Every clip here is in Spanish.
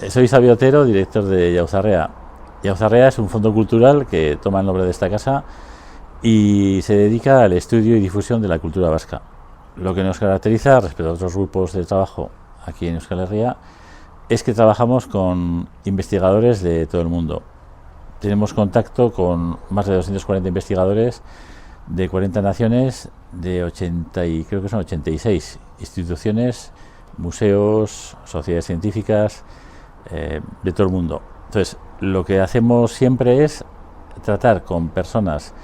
Soy Xavi Otero, director de Yauzarrea. Yauzarrea es un fondo cultural que toma el nombre de esta casa y se dedica al estudio y difusión de la cultura vasca. Lo que nos caracteriza respecto a otros grupos de trabajo aquí en Euskal Herria es que trabajamos con investigadores de todo el mundo. Tenemos contacto con más de 240 investigadores de 40 naciones, de 80 y creo que son 86 instituciones, museos, sociedades científicas, de todo el mundo. Entonces, lo que hacemos siempre es tratar con personas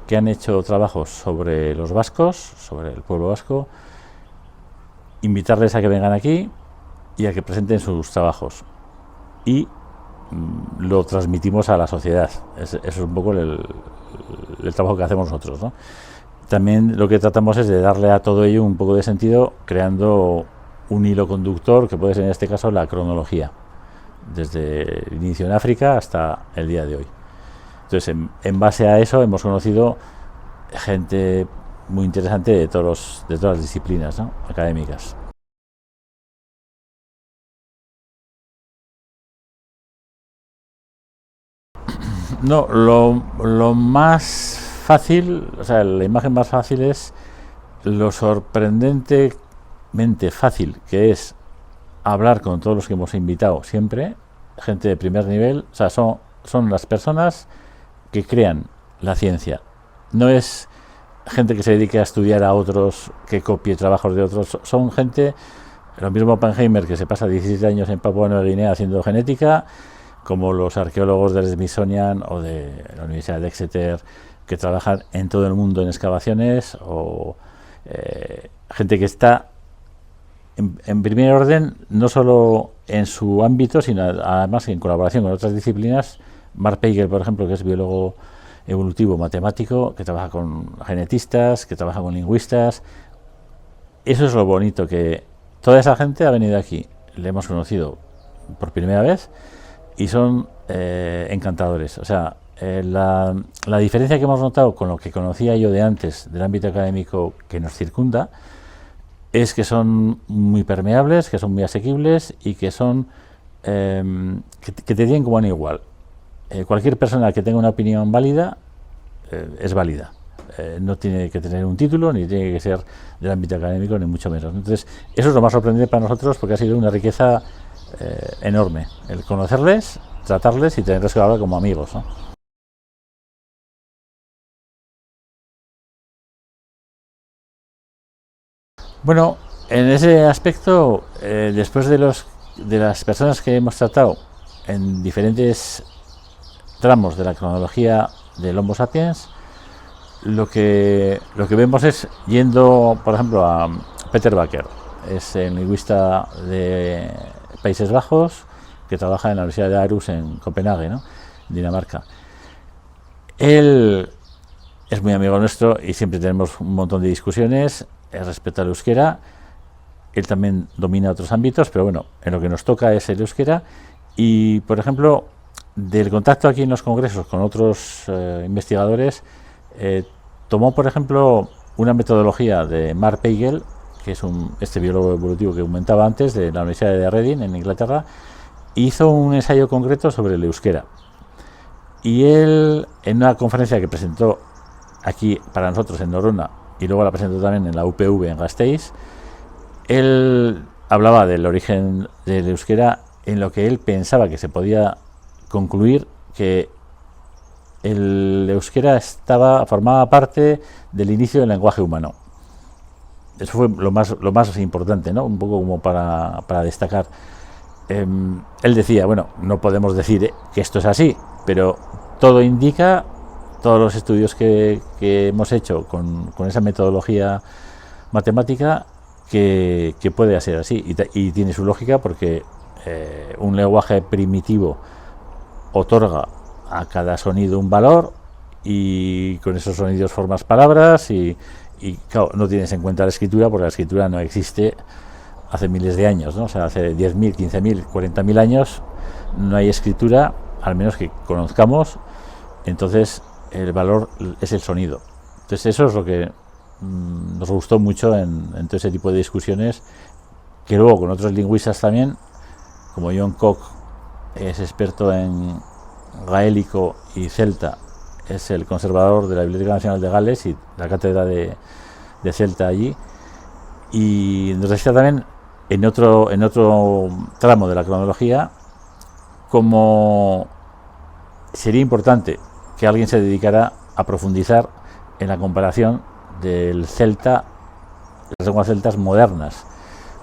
que han hecho trabajos sobre los vascos, sobre el pueblo vasco, invitarles a que vengan aquí y a que presenten sus trabajos. Y lo transmitimos a la sociedad. Eso es un poco el trabajo que hacemos nosotros, ¿no? También lo que tratamos es de darle a todo ello un poco de sentido, creando un hilo conductor que puede ser en este caso la cronología, desde el inicio en África hasta el día de hoy. Entonces, en base a eso hemos conocido gente muy interesante de todas las disciplinas, ¿no?, académicas. No, lo más fácil, o sea, la imagen más fácil es lo sorprendentemente fácil que es hablar con todos los que hemos invitado siempre, gente de primer nivel. O sea, son las personas que crean la ciencia. No es gente que se dedique a estudiar a otros, que copie trabajos de otros. Son gente, lo mismo Oppenheimer, que se pasa 17 años en Papua Nueva Guinea haciendo genética, como los arqueólogos del Smithsonian o de la Universidad de Exeter, que trabajan en todo el mundo en excavaciones, o gente que está en primer orden, no solo en su ámbito, sino además en colaboración con otras disciplinas. Mark Pagel, por ejemplo, que es biólogo evolutivo matemático, que trabaja con genetistas, que trabaja con lingüistas. Eso es lo bonito, que toda esa gente ha venido aquí, le hemos conocido por primera vez y son encantadores. O sea, la diferencia que hemos notado con lo que conocía yo de antes del ámbito académico que nos circunda es que son muy permeables, que son muy asequibles y que son que te tienen como en igual. Cualquier persona que tenga una opinión válida es válida. No tiene que tener un título, ni tiene que ser del ámbito académico, ni mucho menos. Entonces, eso es lo más sorprendente para nosotros, porque ha sido una riqueza enorme el conocerles, tratarles y tenerlos que hablar como amigos, ¿no? Bueno, en ese aspecto, después de las personas que hemos tratado en diferentes tramos de la cronología del Homo sapiens, lo que vemos es, yendo por ejemplo a Peter Bakker, es el lingüista de Países Bajos, que trabaja en la Universidad de Aarhus en Copenhague, ¿no?, Dinamarca. Él es muy amigo nuestro y siempre tenemos un montón de discusiones respecto al euskera. Él también domina otros ámbitos, pero bueno, en lo que nos toca es el euskera. Y, por ejemplo, del contacto aquí en los congresos con otros investigadores, tomó, por ejemplo, una metodología de Mark Pagel, que es este biólogo evolutivo que comentaba antes, de la Universidad de Reading, en Inglaterra, e hizo un ensayo concreto sobre el euskera. Y él, en una conferencia que presentó aquí para nosotros en Norona, y luego la presentó también en la UPV en Gasteiz, él hablaba del origen del euskera, en lo que él pensaba que se podía concluir que el euskera formaba parte del inicio del lenguaje humano. Eso fue lo más importante, ¿no?, un poco como para destacar. Él decía, bueno, no podemos decir que esto es así, pero todo indica, todos los estudios que hemos hecho con esa metodología matemática, que puede ser así, y tiene su lógica, porque un lenguaje primitivo otorga a cada sonido un valor, y con esos sonidos formas palabras, y claro, no tienes en cuenta la escritura, porque la escritura no existe hace miles de años, ¿no? O sea, hace 10.000, 15.000, 40.000 años no hay escritura, al menos que conozcamos. Entonces, el valor es el sonido. Entonces, eso es lo que nos gustó mucho en todo ese tipo de discusiones, que luego con otros lingüistas también, como John Koch es experto en gaélico y celta, es el conservador de la Biblioteca Nacional de Gales y la cátedra de celta allí, y nos decía también en otro tramo de la cronología cómo sería importante que alguien se dedicara a profundizar en la comparación del celta, las lenguas celtas modernas,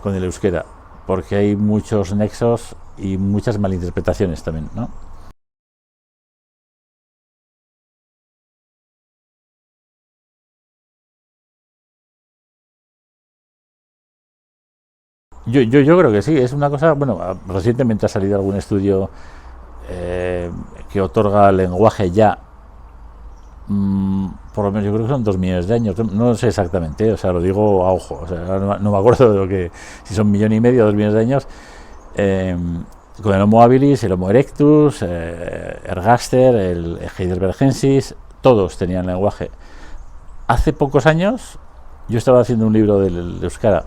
con el euskera, porque hay muchos nexos y muchas malinterpretaciones también, ¿no? Yo creo que sí, es una cosa, bueno, recientemente ha salido algún estudio que otorga lenguaje ya, por lo menos yo creo que son 2 millones de años, no sé exactamente, o sea, lo digo a ojo, o sea, no me acuerdo de lo que, si son 1,5 millones o 2 millones de años, con el Homo habilis, el Homo erectus, Ergaster, el Heidelbergensis, todos tenían lenguaje. Hace pocos años yo estaba haciendo un libro del euskara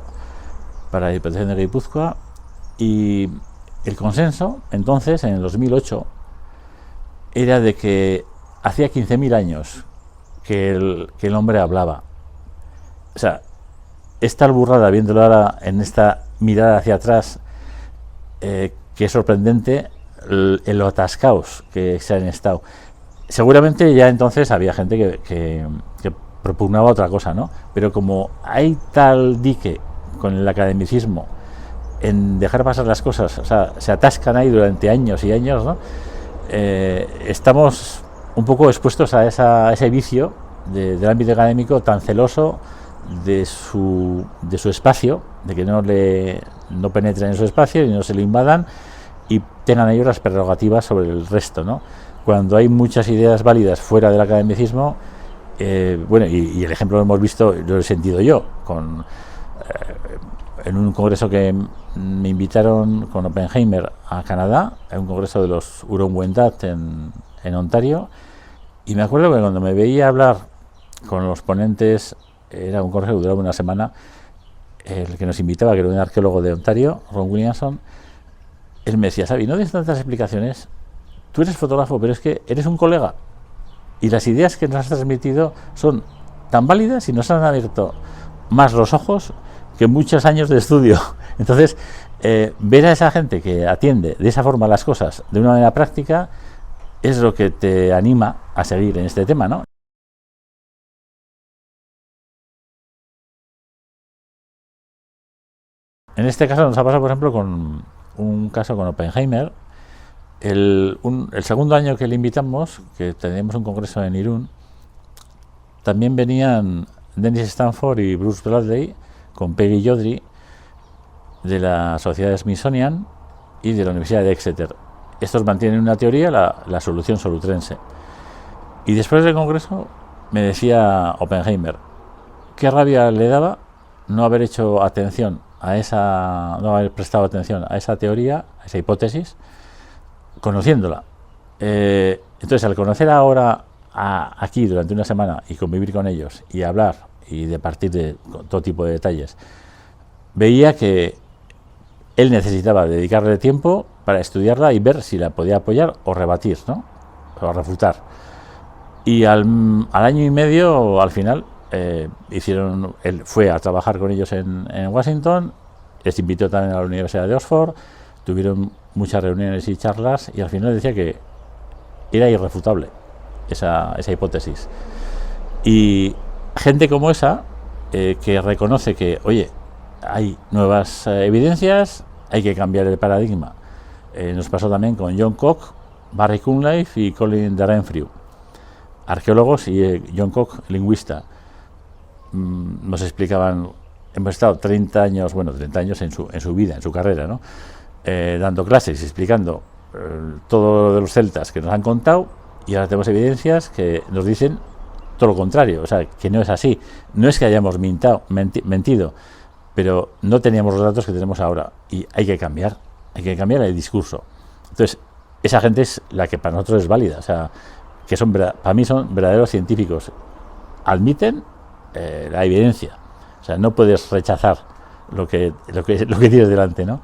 para la Diputación de Guipúzcoa y el consenso entonces, en el 2008, era de que hacía 15.000 años que el hombre hablaba. O sea, es tal burrada, viéndolo ahora en esta mirada hacia atrás, que es sorprendente en lo atascados que se han estado. Seguramente ya entonces había gente que propugnaba otra cosa, ¿no? Pero como hay tal dique con el academicismo en dejar pasar las cosas, o sea, se atascan ahí durante años y años, ¿no? Estamos un poco expuestos a ese vicio del ámbito académico tan celoso de su espacio, de que no penetren en su espacio y no se lo invadan y tengan ellos las prerrogativas sobre el resto, ¿no? Cuando hay muchas ideas válidas fuera del academicismo, bueno, y el ejemplo lo hemos visto, lo he sentido yo, en un congreso que me invitaron con Oppenheimer a Canadá, en un congreso de los Huron-Wendat en Ontario, y me acuerdo que cuando me veía hablar con los ponentes, era un congreso que duraba una semana, el que nos invitaba, que era un arqueólogo de Ontario, Ron Williamson, él me decía: Xavi, no des tantas explicaciones, tú eres fotógrafo, pero es que eres un colega, y las ideas que nos has transmitido son tan válidas y nos han abierto más los ojos que muchos años de estudio. Entonces, ver a esa gente que atiende de esa forma las cosas de una manera práctica es lo que te anima a seguir en este tema, ¿no? En este caso nos ha pasado, por ejemplo, con un caso con Oppenheimer. El segundo año que le invitamos, que teníamos un congreso en Irún, también venían Dennis Stanford y Bruce Bradley con Peggy Yodri de la Sociedad Smithsonian y de la Universidad de Exeter. Estos mantienen una teoría, la solución solutrense. Y después del congreso me decía Oppenheimer, qué rabia le daba no haber hecho atención no haber prestado atención a esa teoría, a esa hipótesis, conociéndola. Entonces, al conocer ahora aquí durante una semana y convivir con ellos y hablar y de partir de todo tipo de detalles, veía que él necesitaba dedicarle tiempo para estudiarla y ver si la podía apoyar o rebatir, ¿no? O refutar. Y al año y medio, al final, él fue a trabajar con ellos en Washington, les invitó también a la Universidad de Oxford, tuvieron muchas reuniones y charlas y al final decía que era irrefutable esa hipótesis. Y gente como esa, que reconoce que, oye, hay nuevas evidencias, hay que cambiar el paradigma. Nos pasó también con John Koch, Barry Cunliffe y Colin de Renfrew, arqueólogos, y John Koch, lingüista. Nos explicaban, hemos estado 30 años en su vida, en su carrera, ¿no? Dando clases y explicando todo lo de los celtas que nos han contado, y ahora tenemos evidencias que nos dicen todo lo contrario, o sea, que no es así. No es que hayamos mentido, pero no teníamos los datos que tenemos ahora y hay que cambiar el discurso. Entonces, esa gente es la que para nosotros es válida, o sea, que para mí son verdaderos científicos. Admiten la evidencia, o sea, no puedes rechazar lo que tienes delante, ¿no?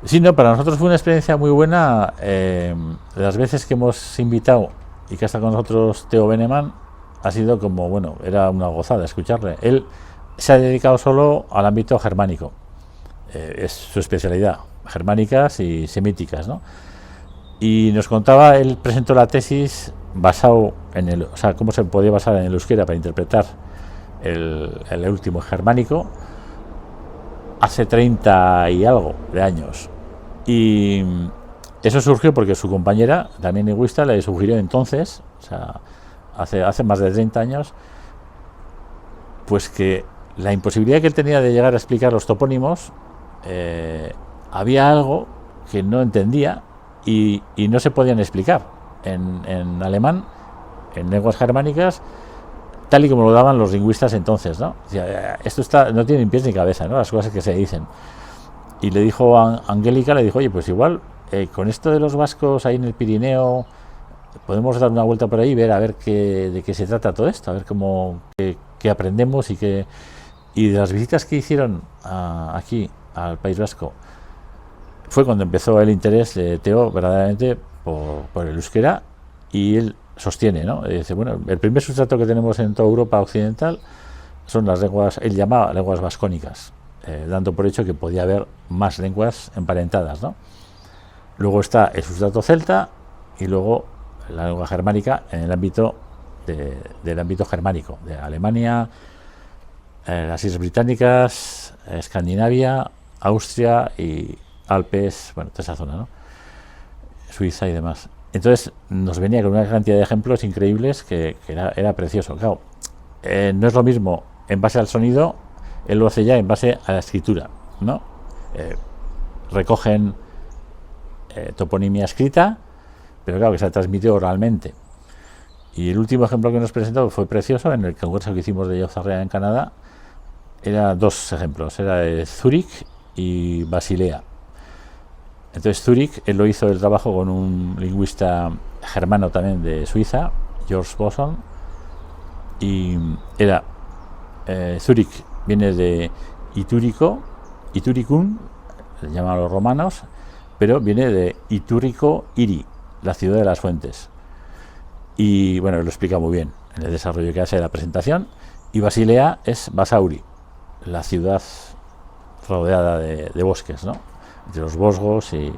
Sí, no, para nosotros fue una experiencia muy buena. De las veces que hemos invitado y que está con nosotros Theo Beneman, ha sido como, bueno, era una gozada escucharle. Él se ha dedicado solo al ámbito germánico, es su especialidad, germánicas y semíticas, ¿no? Y nos contaba, él presentó la tesis basado en el, o sea, cómo se podía basar en el euskera para interpretar el último germánico hace 30 y algo de años. Y eso surgió porque su compañera, también lingüista, le sugirió entonces, o sea, hace más de 30 años, pues que la imposibilidad que él tenía de llegar a explicar los topónimos, había algo que no entendía y no se podían explicar en alemán, en lenguas germánicas, tal y como lo daban los lingüistas entonces, ¿no? O sea, esto no tiene ni pies ni cabeza, ¿no? Las cosas que se dicen. Y le dijo a Angélica, le dijo, oye, pues igual, con esto de los vascos ahí en el Pirineo, podemos dar una vuelta por ahí y ver a ver de qué se trata todo esto, a ver cómo qué aprendemos y de las visitas que hicieron aquí al País Vasco, fue cuando empezó el interés de Theo verdaderamente por el euskera, y él sostiene, ¿no? Dice, bueno, el primer sustrato que tenemos en toda Europa occidental son las lenguas, él llamaba lenguas vascónicas, dando por hecho que podía haber más lenguas emparentadas, ¿no? Luego está el sustrato celta y luego la lengua germánica en el ámbito del ámbito germánico, de Alemania, las Islas Británicas, Escandinavia, Austria y Alpes, bueno, toda esa zona, ¿no? Suiza y demás. Entonces nos venía con una cantidad de ejemplos increíbles que era precioso. Claro, no es lo mismo en base al sonido, él lo hace ya en base a la escritura, ¿no? Recogen toponimia escrita, pero claro que se transmite oralmente. Y el último ejemplo que nos presentó fue precioso en el congreso que hicimos de Jauzaguerra en Canadá. Eran dos ejemplos, era de Zúrich y Basilea. Entonces Zúrich, él lo hizo el trabajo con un lingüista germano también de Suiza, George Boson, y era Zúrich viene de Itúrico, Ituricum, se llaman los romanos, pero viene de Itúrico Iri, la ciudad de las fuentes. Y bueno, lo explica muy bien en el desarrollo que hace de la presentación. Y Basilea es Basauri, la ciudad rodeada de bosques, ¿no? De los Vosgos. Y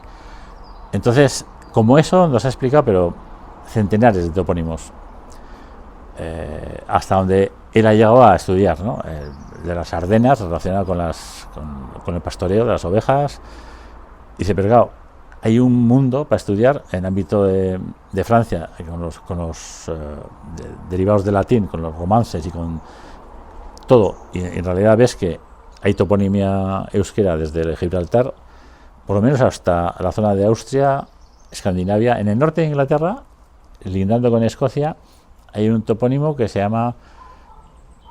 entonces, como eso nos ha explicado, pero centenares de topónimos, hasta donde él ha llegado a estudiar, ¿no? De las Ardenas, relacionado con el pastoreo de las ovejas. Dice, pero claro, hay un mundo para estudiar en ámbito de Francia, con los derivados del latín, con los romances y con todo. Y en realidad ves que hay toponimia euskera desde el Gibraltar, por lo menos hasta la zona de Austria, Escandinavia. En el norte de Inglaterra, lindando con Escocia, hay un topónimo que se llama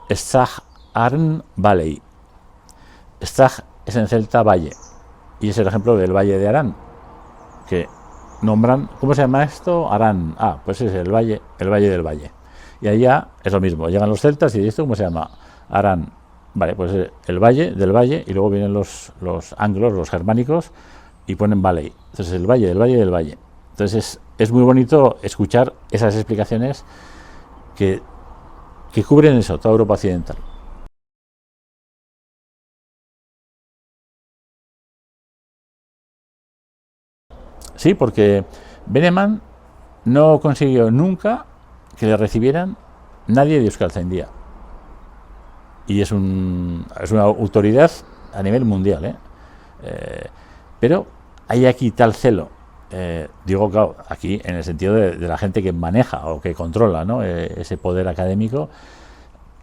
Stag Arn Valley. Stag es en celta valle, y es el ejemplo del Valle de Arán, que nombran, ¿cómo se llama esto? Arán. Ah, pues es el valle del valle. Y allá es lo mismo, llegan los celtas y esto, ¿cómo se llama? Arán. Vale, pues el valle del valle, y luego vienen los anglos, los germánicos, y ponen valley. Entonces el valle del valle del valle. Entonces es muy bonito escuchar esas explicaciones que cubren eso, toda Europa occidental. Sí, porque Beneman no consiguió nunca que le recibieran nadie de Euskaltzaindia. Y es una autoridad a nivel mundial, ¿eh? Pero hay aquí tal celo, digo, claro, aquí en el sentido de la gente que maneja o que controla, ¿no? Ese poder académico,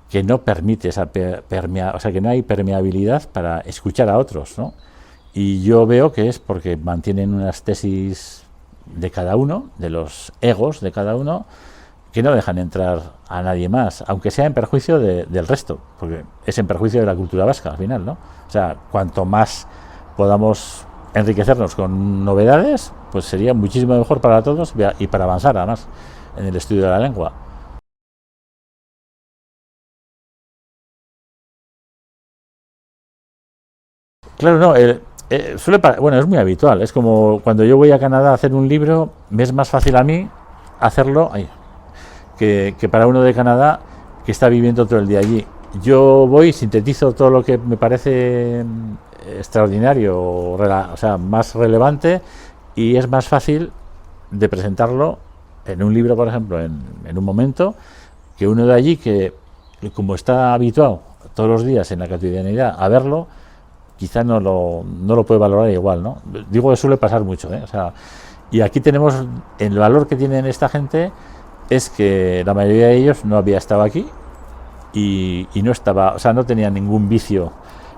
que no permite esa o sea, que no hay permeabilidad para escuchar a otros, ¿no? Y yo veo que es porque mantienen unas tesis de cada uno, de los egos de cada uno, que no dejan entrar a nadie más, aunque sea en perjuicio del resto, porque es en perjuicio de la cultura vasca al final, ¿no? O sea, cuanto más podamos enriquecernos con novedades, pues sería muchísimo mejor para todos y para avanzar además en el estudio de la lengua. Claro, no, Bueno, es muy habitual. Es como cuando yo voy a Canadá a hacer un libro, me es más fácil a mí hacerlo que para uno de Canadá que está viviendo todo el día allí. Yo voy, sintetizo todo lo que me parece extraordinario, o sea, más relevante, y es más fácil de presentarlo en un libro, por ejemplo, en un momento, que uno de allí que, como está habituado todos los días en la cotidianidad a verlo, quizá no lo puede valorar igual, ¿no? Digo que suele pasar mucho, ¿eh? O sea, y aquí tenemos, el valor que tienen esta gente es que la mayoría de ellos no había estado aquí y no estaba, o sea, no tenía ningún vicio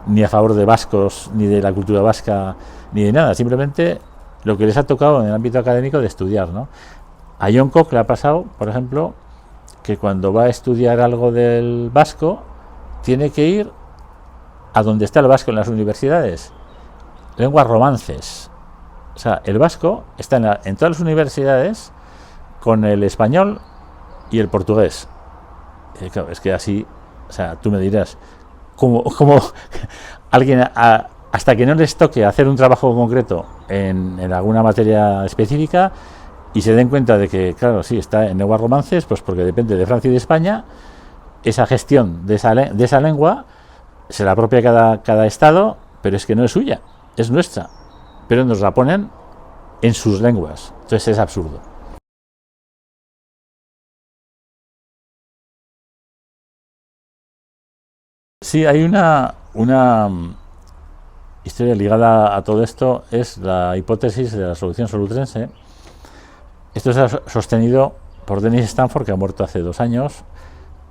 ni a favor de vascos, ni de la cultura vasca, ni de nada, simplemente lo que les ha tocado en el ámbito académico de estudiar, ¿no? A John Koch le ha pasado, por ejemplo, que cuando va a estudiar algo del vasco, tiene que ir a donde está el vasco en las universidades, lenguas romances. O sea, el vasco está en todas las universidades con el español y el portugués. Claro, es que así, o sea, tú me dirás, como alguien, hasta que no les toque hacer un trabajo concreto en alguna materia específica y se den cuenta de que, claro, sí, está en lenguas romances, pues porque depende de Francia y de España, esa gestión de esa lengua se la apropia cada estado, pero es que no es suya, es nuestra, pero nos la ponen en sus lenguas, entonces es absurdo. Sí, hay una historia ligada a todo esto, es la hipótesis de la solución solutrense. Esto se ha sostenido por Dennis Stanford, que ha muerto hace 2 años.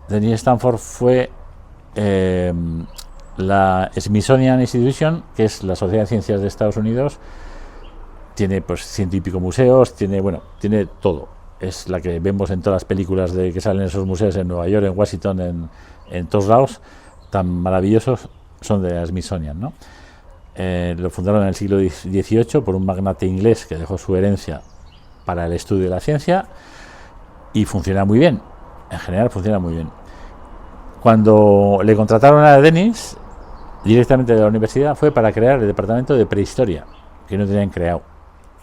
Dennis Stanford fue la Smithsonian Institution, que es la Sociedad de Ciencias de Estados Unidos. Tiene pues 100 y pico museos, tiene todo. Es la que vemos en todas las películas de que salen esos museos en Nueva York, en Washington, en todos lados, tan maravillosos, son de la Smithsonian, ¿no? Lo fundaron en el siglo XVIII por un magnate inglés que dejó su herencia para el estudio de la ciencia y funciona muy bien, en general funciona muy bien. Cuando le contrataron a Dennis directamente de la universidad fue para crear el departamento de prehistoria, que no tenían creado,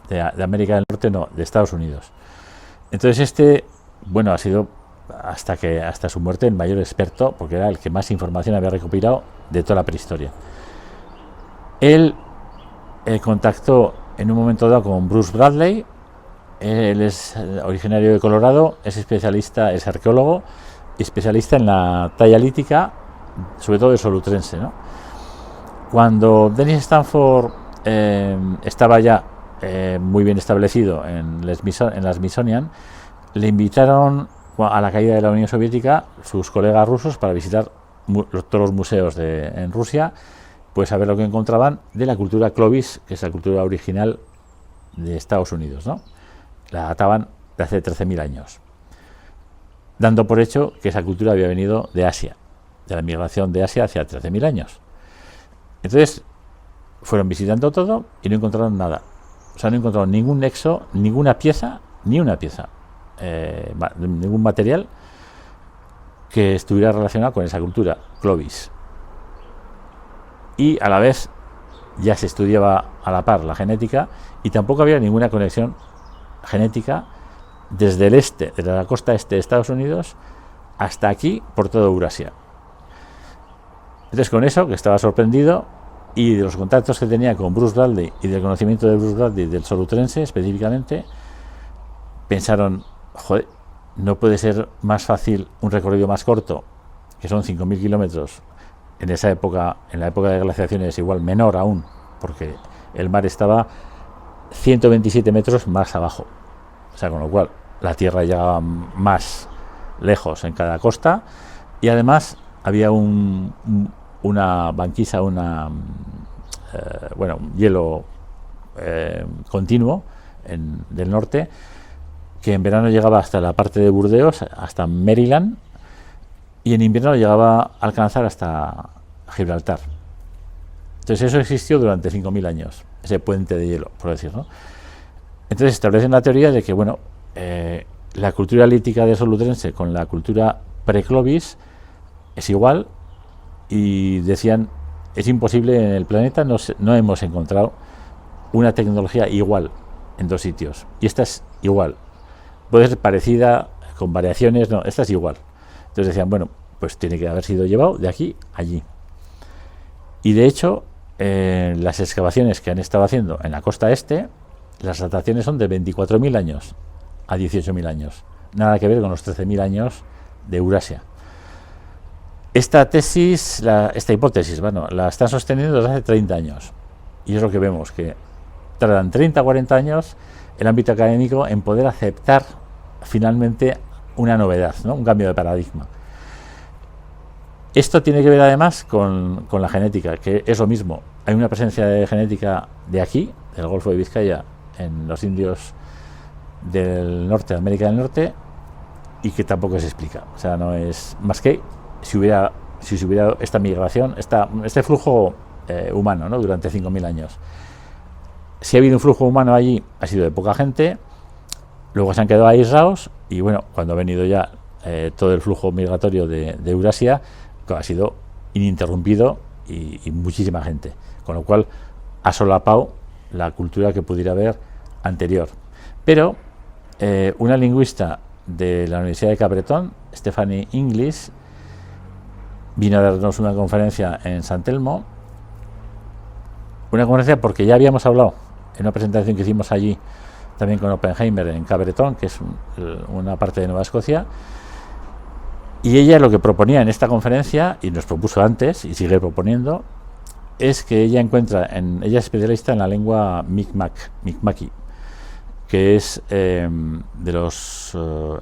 de América del Norte, no, de Estados Unidos. Entonces ha sido hasta su muerte el mayor experto, porque era el que más información había recopilado de toda la prehistoria. Él contactó en un momento dado con Bruce Bradley. Él es originario de Colorado, es especialista, es arqueólogo, especialista en la talla lítica, sobre todo de solutrense, ¿no? Cuando Dennis Stanford estaba ya muy bien establecido en la Smithsonian, le invitaron a la caída de la Unión Soviética sus colegas rusos para visitar todos los museos en Rusia, pues a ver lo que encontraban de la cultura Clovis, que es la cultura original de Estados Unidos, ¿no? La databan de hace 13.000 años, dando por hecho que esa cultura había venido de Asia, de la migración de Asia hacia 13.000 años. Entonces fueron visitando todo y no encontraron nada. O sea, no encontraron ningún nexo, ninguna pieza, ningún material que estuviera relacionado con esa cultura Clovis. Y a la vez ya se estudiaba a la par la genética y tampoco había ninguna conexión genética desde el este, desde la costa este de Estados Unidos hasta aquí por toda Eurasia. Entonces, con eso, que estaba sorprendido, y de los contactos que tenía con Bruce Bradley y del conocimiento de Bruce Bradley del solutrense específicamente, pensaron, joder, no puede ser más fácil un recorrido más corto, que son 5.000 kilómetros. En esa época, en la época de glaciaciones, igual menor aún, porque el mar estaba 127 metros más abajo. O sea, con lo cual la tierra llegaba más lejos en cada costa y además había una banquisa, un hielo continuo del norte, que en verano llegaba hasta la parte de Burdeos, hasta Maryland, y en invierno llegaba a alcanzar hasta Gibraltar. Entonces eso existió durante 5.000 años, ese puente de hielo, por decir, ¿no? Entonces establecen la teoría de que, la cultura lítica de solutrense con la cultura pre-Clovis es igual, y decían es imposible en el planeta, no hemos encontrado una tecnología igual en dos sitios. Y esta es igual. Puede ser parecida, con variaciones, no, esta es igual. Entonces decían, bueno, pues tiene que haber sido llevado de aquí a allí. Y de hecho, las excavaciones que han estado haciendo en la costa este, las dataciones son de 24.000 años a 18.000 años. Nada que ver con los 13.000 años de Eurasia. Esta tesis, esta hipótesis, bueno, la están sosteniendo desde hace 30 años. Y es lo que vemos, que tardan 30 o 40 años el ámbito académico en poder aceptar finalmente una novedad, ¿no? Un cambio de paradigma. Esto tiene que ver además con la genética, que es lo mismo. Hay una presencia de genética de aquí, del Golfo de Vizcaya, en los indios del norte, de América del Norte, y que tampoco se explica. O sea, no es más que si se hubiera dado esta migración, este flujo humano, ¿no? Durante 5.000 años. Si ha habido un flujo humano allí, ha sido de poca gente, luego se han quedado aislados, y bueno, cuando ha venido ya todo el flujo migratorio de Eurasia, ha sido ininterrumpido y muchísima gente, con lo cual ha solapado la cultura que pudiera haber anterior. Pero una lingüista de la Universidad de Capbreton, Stephanie Inglis, vino a darnos una conferencia en San Telmo, una conferencia porque ya habíamos hablado en una presentación que hicimos allí también con Oppenheimer en Capbreton, que es una parte de Nueva Escocia, y ella lo que proponía en esta conferencia, y nos propuso antes y sigue proponiendo, es que ella ella es especialista en la lengua Mi'kmaq, que es de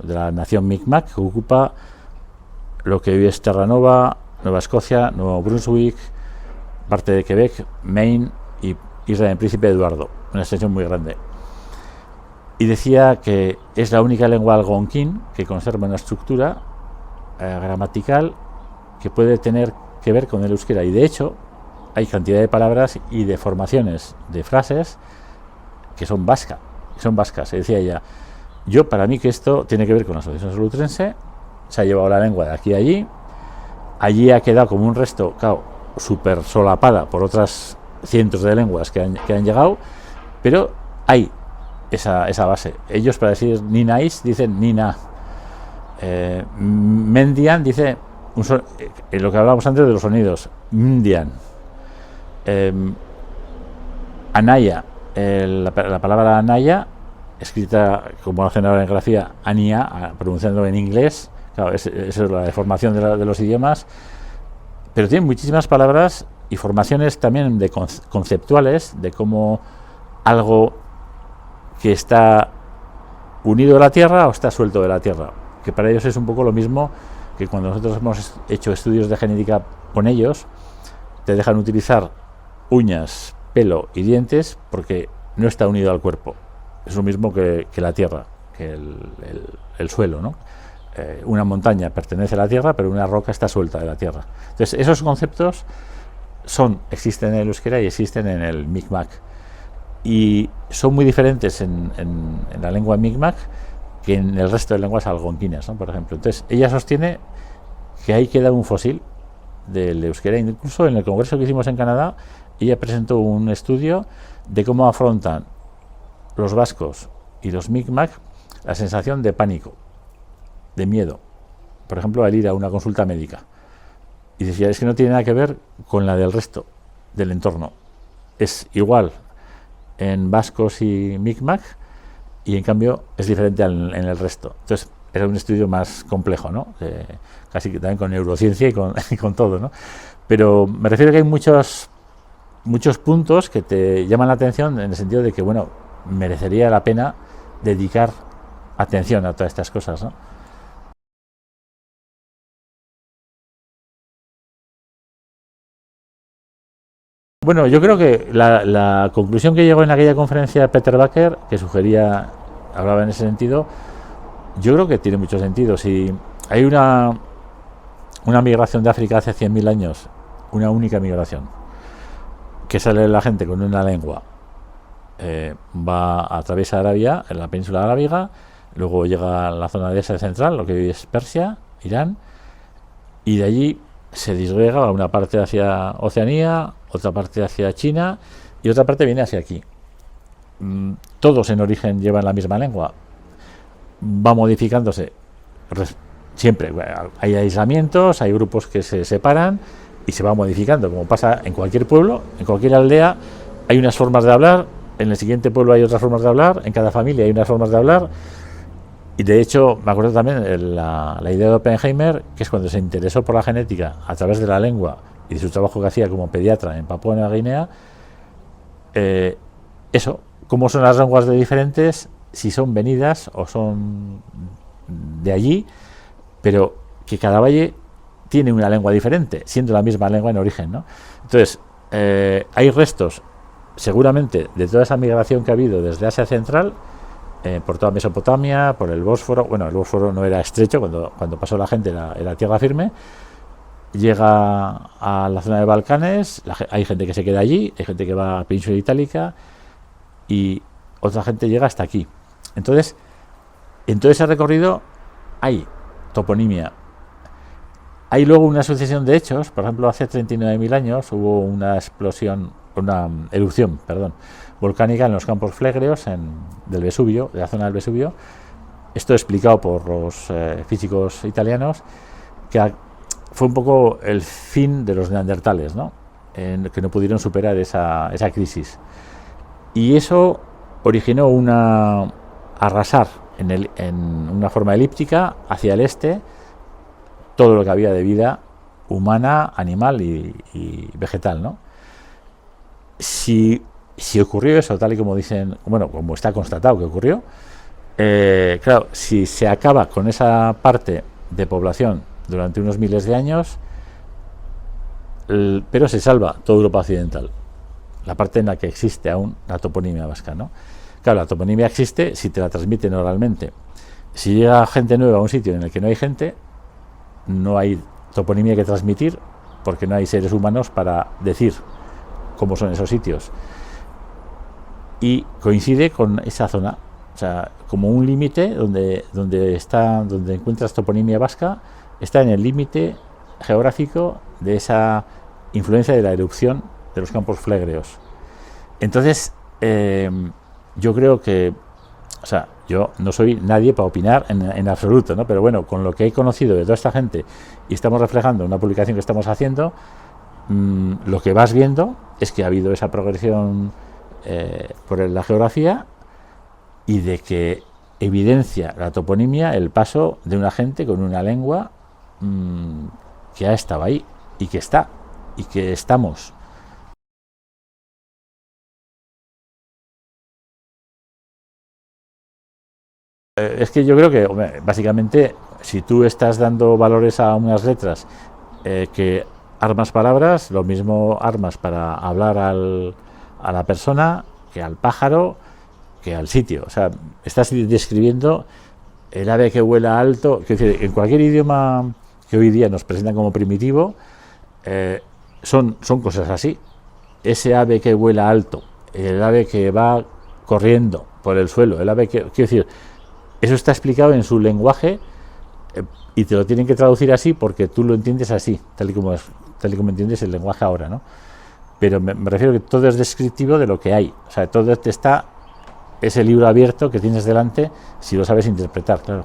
la nación Mi'kmaq, que ocupa lo que hoy es Terranova, Nueva Escocia, Nuevo Brunswick, parte de Quebec, Maine y Isla del Príncipe Eduardo, una extensión muy grande. Y decía que es la única lengua algonquín que conserva una estructura gramatical que puede tener que ver con el euskera, y de hecho hay cantidad de palabras y de formaciones de frases que son vascas. Decía ella, para mí que esto tiene que ver con la asociación solutrense, se ha llevado la lengua de aquí a allí ha quedado como un resto, claro, súper solapada por otras cientos de lenguas que han llegado, pero hay esa base. Ellos, para decir ninais, dicen nina. Mendian dice lo que hablábamos antes de los sonidos, Mendian. Anaya, la palabra Anaya, escrita como hacen ahora en grafía, Ania, pronunciando en inglés, claro, esa es la deformación de los idiomas, pero tiene muchísimas palabras y formaciones también conceptuales de cómo algo que está unido a la Tierra o está suelto de la Tierra, que para ellos es un poco lo mismo que cuando nosotros hemos hecho estudios de genética con ellos, te dejan utilizar uñas, pelo y dientes porque no está unido al cuerpo. Es lo mismo que la Tierra, que el suelo, ¿no? Una montaña pertenece a la Tierra, pero una roca está suelta de la Tierra. Entonces, esos conceptos existen en el euskera y existen en el Mi'kmaq. Y son muy diferentes en la lengua Mi'kmaq que en el resto de lenguas algonquinas, ¿no? Por ejemplo. Entonces, ella sostiene que ahí queda un fósil del euskera. Incluso en el congreso que hicimos en Canadá, ella presentó un estudio de cómo afrontan los vascos y los Mi'kmaq la sensación de pánico, de miedo, por ejemplo, al ir a una consulta médica. Y decía, es que no tiene nada que ver con la del resto del entorno. Es igual en vascos y Mi'kmaq, y en cambio es diferente en el resto. Entonces era un estudio más complejo, ¿no? Casi también con neurociencia y con todo, ¿no? Pero me refiero a que hay muchos puntos que te llaman la atención en el sentido de que, bueno, merecería la pena dedicar atención a todas estas cosas, ¿no? Bueno, yo creo que la conclusión que llegó en aquella conferencia de Peter Baker, que hablaba en ese sentido, yo creo que tiene mucho sentido. Si hay una migración de África hace 100.000 años, una única migración, que sale la gente con una lengua, va a través de Arabia, en la península arábiga, luego llega a la zona de Asia central, lo que hoy es Persia, Irán, y de allí se disgrega, una parte hacia Oceanía, otra parte hacia China y otra parte viene hacia aquí. Todos en origen llevan la misma lengua, va modificándose siempre. Hay aislamientos, hay grupos que se separan y se va modificando, como pasa en cualquier pueblo, en cualquier aldea. Hay unas formas de hablar, en el siguiente pueblo hay otras formas de hablar, en cada familia hay unas formas de hablar. Y de hecho, me acuerdo también de la idea de Oppenheimer, que es cuando se interesó por la genética a través de la lengua y de su trabajo que hacía como pediatra en Papúa Nueva Guinea. Eso, cómo son las lenguas de diferentes, si son venidas o son de allí, pero que cada valle tiene una lengua diferente, siendo la misma lengua en origen, ¿no? Entonces, hay restos, seguramente, de toda esa migración que ha habido desde Asia Central, por toda Mesopotamia, por el Bósforo. Bueno, el Bósforo no era estrecho, cuando pasó la gente era tierra firme. Llega a la zona de Balcanes, hay gente que se queda allí, hay gente que va a Península Itálica y otra gente llega hasta aquí. Entonces, en todo ese recorrido hay toponimia. Hay luego una sucesión de hechos. Por ejemplo, hace 39.000 años hubo una erupción, volcánica en los campos flegreos del Vesubio, de la zona del Vesubio. Esto explicado por los físicos italianos, que fue un poco el fin de los neandertales, ¿no? Que no pudieron superar esa crisis. Y eso originó arrasar en una forma elíptica hacia el este todo lo que había de vida humana, animal y vegetal, ¿no? Si ocurrió eso, tal y como dicen, bueno, como está constatado que ocurrió, claro, si se acaba con esa parte de población durante unos miles de años, pero se salva toda Europa occidental, la parte en la que existe aún la toponimia vasca, ¿no? Claro, la toponimia existe si te la transmiten oralmente. Si llega gente nueva a un sitio en el que no hay gente, no hay toponimia que transmitir, porque no hay seres humanos para decir cómo son esos sitios. Y coincide con esa zona, o sea, como un límite donde encuentras toponimia vasca, está en el límite geográfico de esa influencia de la erupción de los campos flegreos. Entonces, yo creo que, o sea, yo no soy nadie para opinar en absoluto, ¿no? Pero bueno, con lo que he conocido de toda esta gente y estamos reflejando una publicación que estamos haciendo, lo que vas viendo es que ha habido esa progresión por la geografía y de que evidencia la toponimia el paso de una gente con una lengua que ha estado ahí y que está y que estamos. Es que yo creo que, hombre, básicamente, si tú estás dando valores a unas letras que armas palabras, lo mismo armas para hablar a la persona que al pájaro, que al sitio. O sea, estás describiendo el ave que vuela alto. Es decir, en cualquier idioma que hoy día nos presentan como primitivo, son cosas así. Ese ave que vuela alto, el ave que va corriendo por el suelo, el ave que... Quiero decir, eso está explicado en su lenguaje y te lo tienen que traducir así porque tú lo entiendes así, tal y como entiendes el lenguaje ahora, ¿no? Pero me refiero que todo es descriptivo de lo que hay. O sea, todo está ese libro abierto que tienes delante si lo sabes interpretar, claro.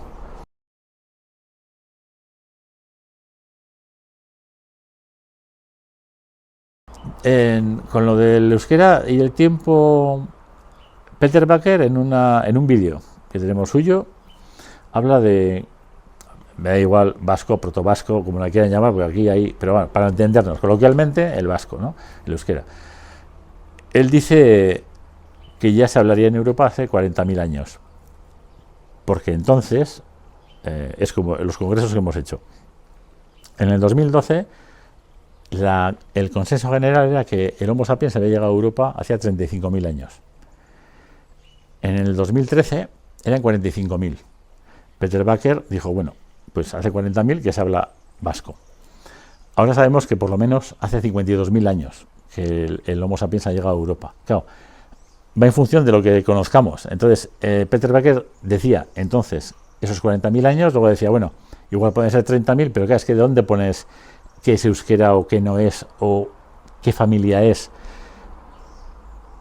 Con lo del euskera y el tiempo, Peter Bakker en un vídeo que tenemos suyo habla de, me da igual, vasco, protovasco, como la quieran llamar, porque aquí hay, pero bueno, para entendernos coloquialmente, el vasco, ¿no? El euskera. Él dice que ya se hablaría en Europa hace 40.000 años, porque entonces es como los congresos que hemos hecho. En el 2012 el consenso general era que el Homo sapiens había llegado a Europa hacía 35.000 años. En el 2013 eran 45.000. Peter Bakker dijo, bueno, pues hace 40.000 que se habla vasco. Ahora sabemos que por lo menos hace 52.000 años que el Homo sapiens ha llegado a Europa. Claro, va en función de lo que conozcamos. Entonces, Peter Bakker decía, entonces, esos 40.000 años, luego decía, bueno, igual pueden ser 30.000, pero claro, es que ¿de dónde pones qué es euskera o qué no es, o qué familia es.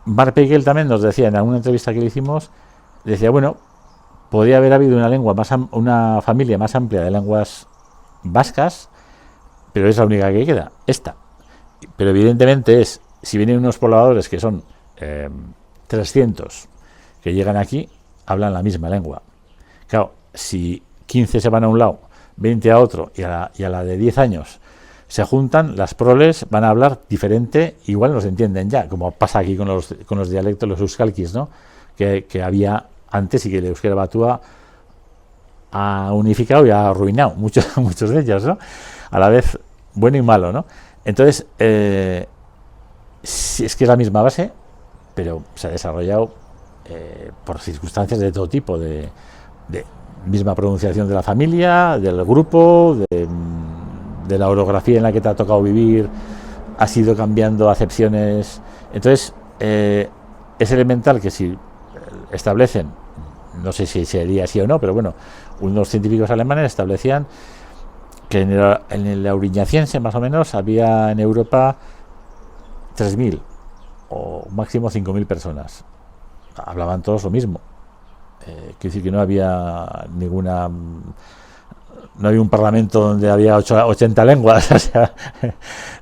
Bart Pekel también nos decía en alguna entrevista que le hicimos, decía, bueno, podría haber habido una familia más amplia de lenguas vascas, pero es la única que queda, esta. Pero evidentemente si vienen unos pobladores que son 300 que llegan aquí, hablan la misma lengua. Claro, si 15 se van a un lado, 20 a otro, y a la de 10 años se juntan, las proles van a hablar diferente, igual no se entienden ya, como pasa aquí con los dialectos, los euskalkis, ¿no? Que había antes y que el euskera batúa ha unificado y ha arruinado muchos de ellos, ¿no? A la vez bueno y malo, ¿no? Entonces, sí, es que es la misma base, pero se ha desarrollado por circunstancias de todo tipo, de misma pronunciación de la familia, del grupo, de la orografía en la que te ha tocado vivir, has ido cambiando acepciones. Entonces, es elemental que si establecen, no sé si sería así o no, pero bueno, unos científicos alemanes establecían que en el auriñaciense más o menos había en Europa 3.000 o máximo 5.000 personas. Hablaban todos lo mismo. Quiere decir que no había no había un parlamento donde había 80 lenguas. O sea,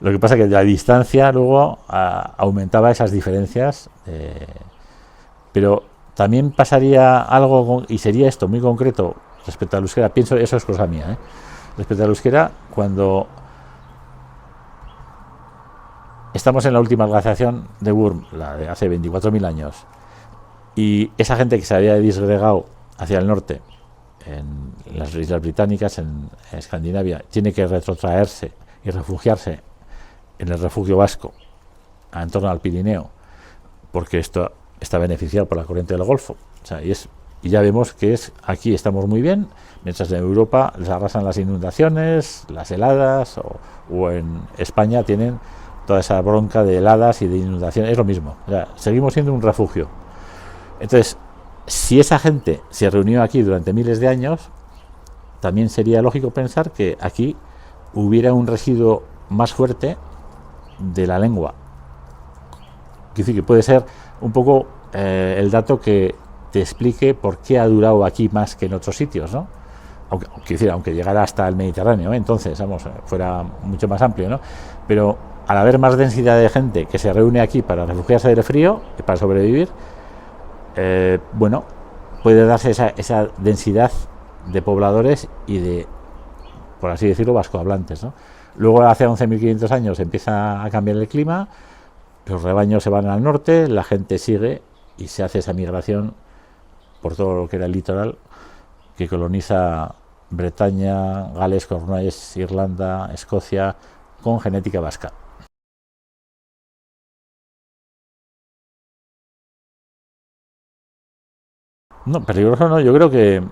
lo que pasa es que la distancia luego aumentaba esas diferencias, pero también pasaría algo, y sería esto muy concreto respecto al euskera. Pienso, eso es cosa mía, respecto al euskera, cuando estamos en la última glaciación de Würm, la de hace 24.000 años, y esa gente que se había disgregado hacia el norte, en las islas británicas, en Escandinavia, tiene que retrotraerse y refugiarse en el refugio vasco, en torno al Pirineo, porque esto está beneficiado por la corriente del Golfo. O sea, y ya vemos que aquí estamos muy bien, mientras en Europa les arrasan las inundaciones, las heladas, o en España tienen toda esa bronca de heladas y de inundaciones. Es lo mismo, o sea, seguimos siendo un refugio. Entonces, si esa gente se reunió aquí durante miles de años, también sería lógico pensar que aquí hubiera un residuo más fuerte de la lengua. Es decir, que puede ser un poco el dato que te explique por qué ha durado aquí más que en otros sitios, ¿no? Aunque llegara hasta el Mediterráneo, entonces, vamos, fuera mucho más amplio, ¿no? Pero al haber más densidad de gente que se reúne aquí para refugiarse del frío y para sobrevivir, bueno, puede darse esa densidad de pobladores y de, por así decirlo, vascohablantes, ¿no? Luego, hace 11.500 años, empieza a cambiar el clima, los rebaños se van al norte, la gente sigue y se hace esa migración por todo lo que era el litoral, que coloniza Bretaña, Gales, Cornualles, Irlanda, Escocia, con genética vasca. No, peligroso no, yo creo que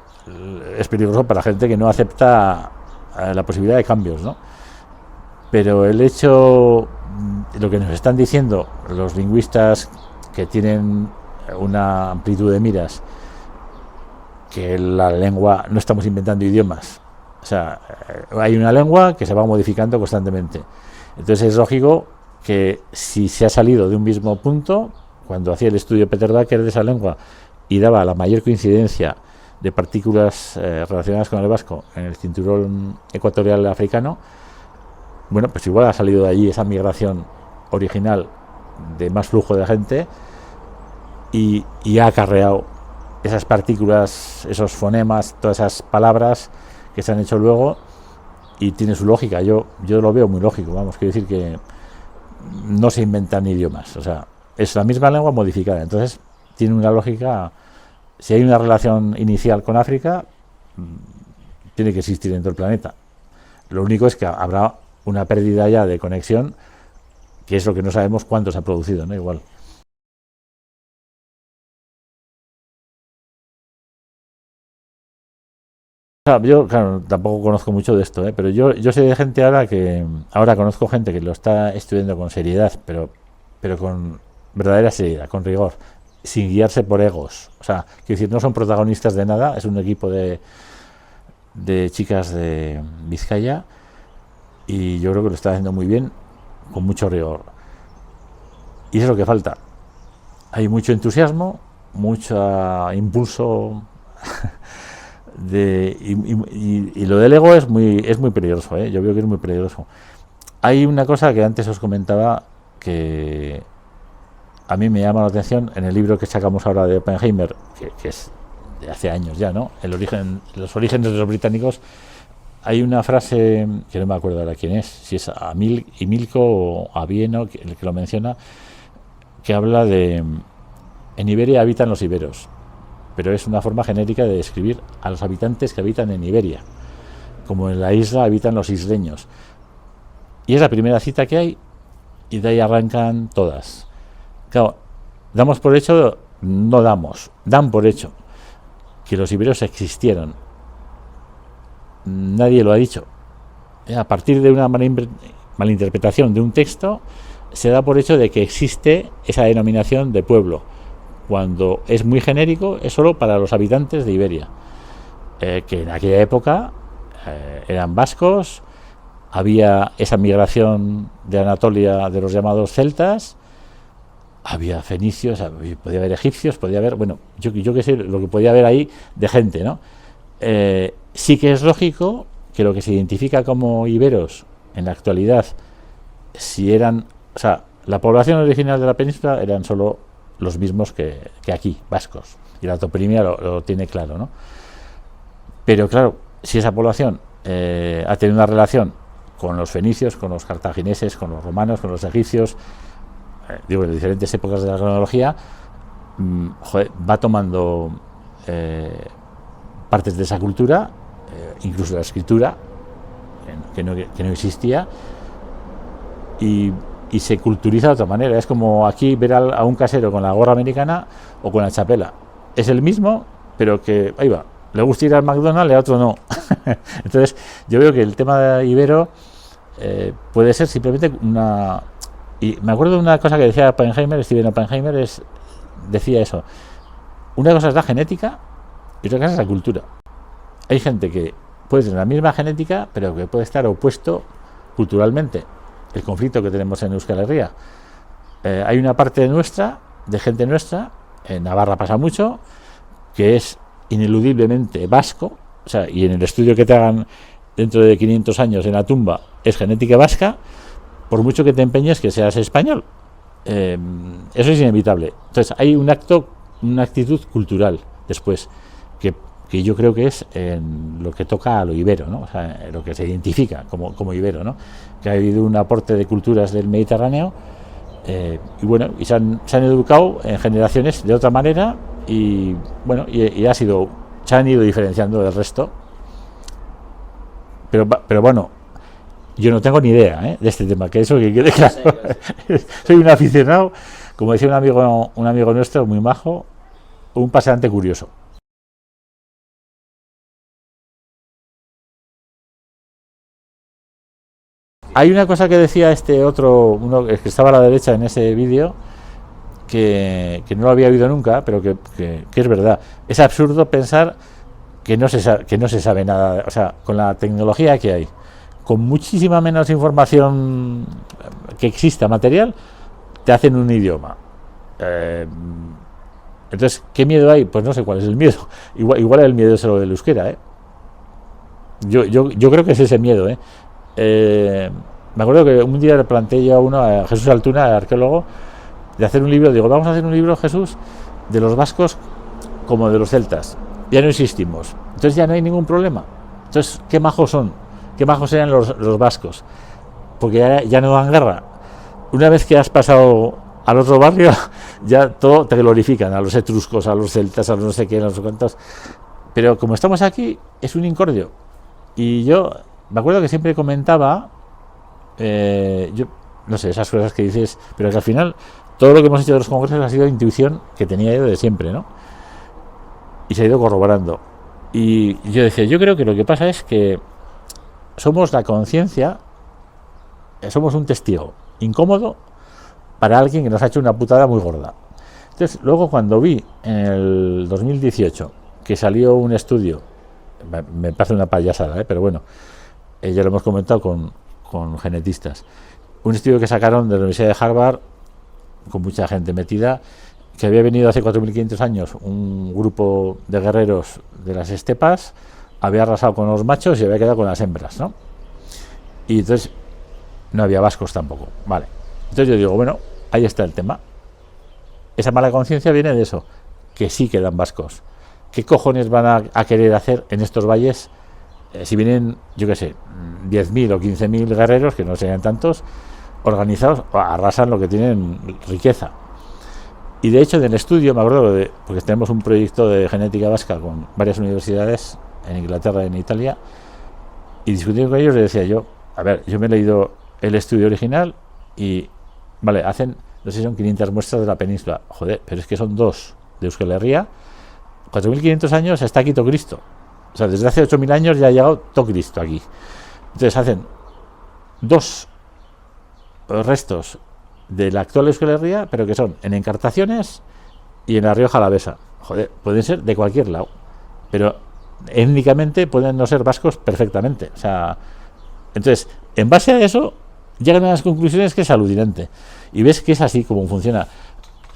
es peligroso para gente que no acepta la posibilidad de cambios, ¿no? Pero el hecho, lo que nos están diciendo los lingüistas que tienen una amplitud de miras, que la lengua, no estamos inventando idiomas, o sea, hay una lengua que se va modificando constantemente. Entonces es lógico que si se ha salido de un mismo punto, cuando hacía el estudio Peter Baker de esa lengua y daba la mayor coincidencia de partículas relacionadas con el vasco en el cinturón ecuatorial africano, bueno, pues igual ha salido de allí esa migración original de más flujo de gente y ha acarreado esas partículas, esos fonemas, todas esas palabras que se han hecho luego, y tiene su lógica. Yo lo veo muy lógico, vamos, quiero decir que no se inventan idiomas, o sea, es la misma lengua modificada, entonces tiene una lógica. Si hay una relación inicial con África, tiene que existir en todo el planeta. Lo único es que habrá una pérdida ya de conexión, que es lo que no sabemos cuánto se ha producido, ¿no? Igual. Yo, claro, tampoco conozco mucho de esto, pero yo sé de gente ahora conozco gente que lo está estudiando con seriedad, pero con verdadera seriedad, con rigor, sin guiarse por egos. O sea, quiero decir, no son protagonistas de nada, es un equipo de chicas de Vizcaya, y yo creo que lo está haciendo muy bien, con mucho rigor. Y eso es lo que falta. Hay mucho entusiasmo, mucho impulso y lo del ego es muy peligroso, ¿eh? Yo veo que es muy peligroso. Hay una cosa que antes os comentaba que a mí me llama la atención en el libro que sacamos ahora de Oppenheimer, que es de hace años ya, ¿no? Los orígenes de los británicos. Hay una frase que no me acuerdo ahora quién es, si es Imilco o Avieno, el que lo menciona, que habla de: en Iberia habitan los iberos, pero es una forma genérica de describir a los habitantes que habitan en Iberia, como en la isla habitan los isleños. Y es la primera cita que hay, y de ahí arrancan todas. Claro, damos por hecho, no damos, dan por hecho que los iberos existieron. Nadie lo ha dicho. A partir de una malinterpretación de un texto, se da por hecho de que existe esa denominación de pueblo, cuando es muy genérico, es solo para los habitantes de Iberia, que en aquella época eran vascos, había esa migración de Anatolia de los llamados celtas, había fenicios, podía haber egipcios, podía haber, bueno, yo qué sé, lo que podía haber ahí de gente, ¿no? Sí que es lógico que lo que se identifica como iberos en la actualidad, si eran, o sea, la población original de la península eran solo los mismos que aquí, vascos, y la toponimia lo tiene claro, ¿no? Pero claro, si esa población ha tenido una relación con los fenicios, con los cartagineses, con los romanos, con los egipcios, digo, en diferentes épocas de la cronología, va tomando partes de esa cultura, incluso la escritura, que no existía, y se culturiza de otra manera. Es como aquí ver a un casero con la gorra americana o con la chapela. Es el mismo, pero que, ahí va, le gusta ir al McDonald's y a otro no. Entonces, yo veo que el tema de ibero puede ser simplemente una... Y me acuerdo de una cosa que decía Steven Oppenheimer, decía eso: una cosa es la genética y otra cosa es la cultura. Hay gente que puede tener la misma genética, pero que puede estar opuesto culturalmente. El conflicto que tenemos en Euskal Herria. Hay una parte nuestra, de gente nuestra, en Navarra pasa mucho, que es ineludiblemente vasco, o sea, y en el estudio que te hagan dentro de 500 años en la tumba es genética vasca, por mucho que te empeñes que seas español. Eso es inevitable. Entonces hay una actitud cultural después, que yo creo que es en lo que toca a lo ibero, ¿no? O sea, lo que se identifica como ibero, ¿no? Que ha habido un aporte de culturas del Mediterráneo, y bueno, y se han educado en generaciones de otra manera, y bueno, y se han ido diferenciando del resto. Pero bueno, yo no tengo ni idea de este tema, que eso que quede claro. Soy un aficionado, como decía un amigo nuestro muy majo, un paseante curioso. Hay una cosa que decía uno que estaba a la derecha en ese vídeo, que no lo había oído nunca, pero que es verdad. Es absurdo pensar que no se sabe nada, o sea, con la tecnología que hay, con muchísima menos información que exista material, te hacen un idioma. Entonces, ¿qué miedo hay? Pues no sé cuál es el miedo. Igual el miedo es lo del euskera, Yo creo que es ese miedo, me acuerdo que un día le planteé yo a Jesús Altuna, el arqueólogo, de hacer un libro. Digo, vamos a hacer un libro, Jesús, de los vascos como de los celtas. Ya no existimos, entonces ya no hay ningún problema. Entonces, ¿qué majos son? ¿Qué majos eran los vascos? Porque ya no dan guerra. Una vez que has pasado al otro barrio, ya todo te glorifican, a los etruscos, a los celtas, a los no sé qué, a los no sé cuántos. Pero como estamos aquí, es un incordio. Y yo me acuerdo que siempre comentaba, yo no sé, esas cosas que dices, pero que al final todo lo que hemos hecho de los congresos ha sido intuición que tenía yo de siempre, ¿no? Y se ha ido corroborando. Y yo decía, yo creo que lo que pasa es que somos la conciencia, somos un testigo incómodo para alguien que nos ha hecho una putada muy gorda. Entonces, luego cuando vi en el 2018 que salió un estudio, me parece una payasada, pero bueno, ya lo hemos comentado con con genetistas. Un estudio que sacaron de la Universidad de Harvard, con mucha gente metida, que había venido hace 4.500 años un grupo de guerreros de las estepas, había arrasado con los machos y había quedado con las hembras, ¿no? Y entonces no había vascos tampoco, vale. Entonces yo digo, bueno, ahí está el tema. Esa mala conciencia viene de eso, que sí quedan vascos. ¿Qué cojones van a querer hacer en estos valles si vienen, yo qué sé, 10.000 o 15.000 guerreros, que no sean tantos, organizados, arrasan lo que tienen riqueza? Y de hecho en el estudio, me acuerdo, porque tenemos un proyecto de genética vasca con varias universidades en Inglaterra y en Italia, y discutiendo con ellos les decía yo, a ver, yo me he leído el estudio original y, vale, hacen, no sé si son 500 muestras de la península, joder, pero es que son 2 de Euskal Herria, 4.500 años está aquí Cristo. O sea, desde hace 8.000 años ya ha llegado Cristo aquí. Entonces hacen 2 restos de la actual Euskal Herria, pero que son en Encartaciones y en la Rioja Alavesa. Joder, pueden ser de cualquier lado, pero étnicamente pueden no ser vascos perfectamente. O sea, entonces, en base a eso, llegan a las conclusiones que es alucinante. Y ves que es así como funciona.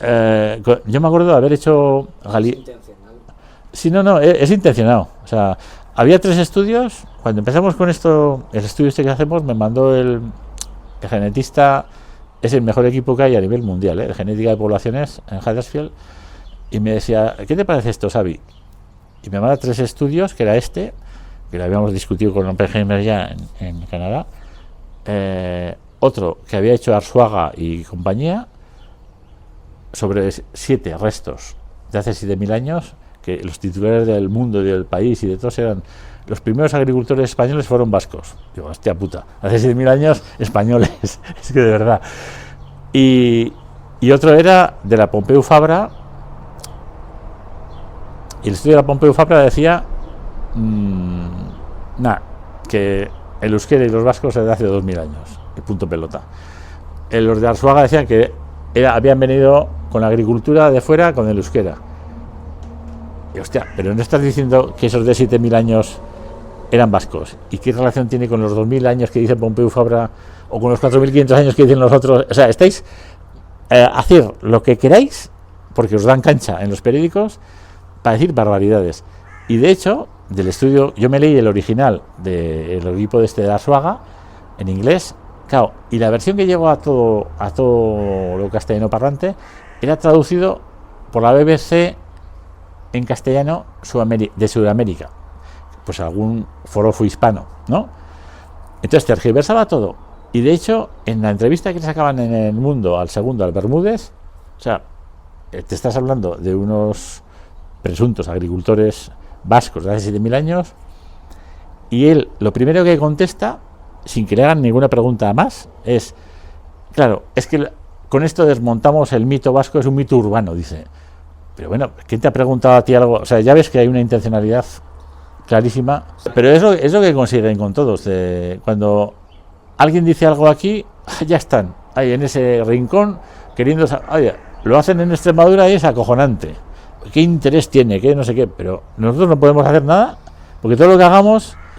Yo me acuerdo de haber hecho... Sí, no, es intencionado. O sea, había 3 estudios. Cuando empezamos con esto, el estudio este que hacemos, me mandó el genetista, es el mejor equipo que hay a nivel mundial, de genética de poblaciones en Huddersfield, y me decía, ¿qué te parece esto, Xavi? Y me manda 3 estudios, que era este, que lo habíamos discutido con Oppenheimer ya en Canadá, otro que había hecho Arzuaga y compañía, sobre 7 restos de hace 7.000 años, que los titulares del mundo y del país y de todos eran los primeros agricultores españoles fueron vascos. Digo, hostia puta, hace 6.000 años españoles, es que de verdad. Y otro era de la Pompeu Fabra, y el estudio de la Pompeu Fabra decía que el euskera y los vascos es de hace 2.000 años, y punto pelota. Los de Arzuaga decían que habían venido con la agricultura de fuera con el euskera. Y hostia, pero no estás diciendo que esos de 7.000 años eran vascos. ¿Y qué relación tiene con los 2.000 años que dice Pompeu Fabra o con los 4.500 años que dicen los otros? O sea, estáis hacer lo que queráis porque os dan cancha en los periódicos para decir barbaridades. Y de hecho, del estudio, yo me leí el original del equipo de Arzuaga en inglés, claro, y la versión que llegó a todo lo castellano parlante era traducido por la BBC en castellano de Sudamérica, pues algún forofo hispano, ¿no? Entonces tergiversaba todo. Y de hecho, en la entrevista que le sacaban en El Mundo al segundo, al Bermúdez, o sea, te estás hablando de unos presuntos agricultores vascos de hace 7.000 años, y él lo primero que contesta, sin que le hagan ninguna pregunta más, es, claro, es que con esto desmontamos el mito vasco, es un mito urbano, dice. Pero bueno, ¿quién te ha preguntado a ti algo? O sea, ya ves que hay una intencionalidad clarísima, pero es lo que consiguen con todos. Cuando alguien dice algo aquí, ya están ahí en ese rincón queriendo... Oye, lo hacen en Extremadura y es acojonante. ¿Qué interés tiene? ¿Qué no sé qué? Pero nosotros no podemos hacer nada porque todo lo que hagamos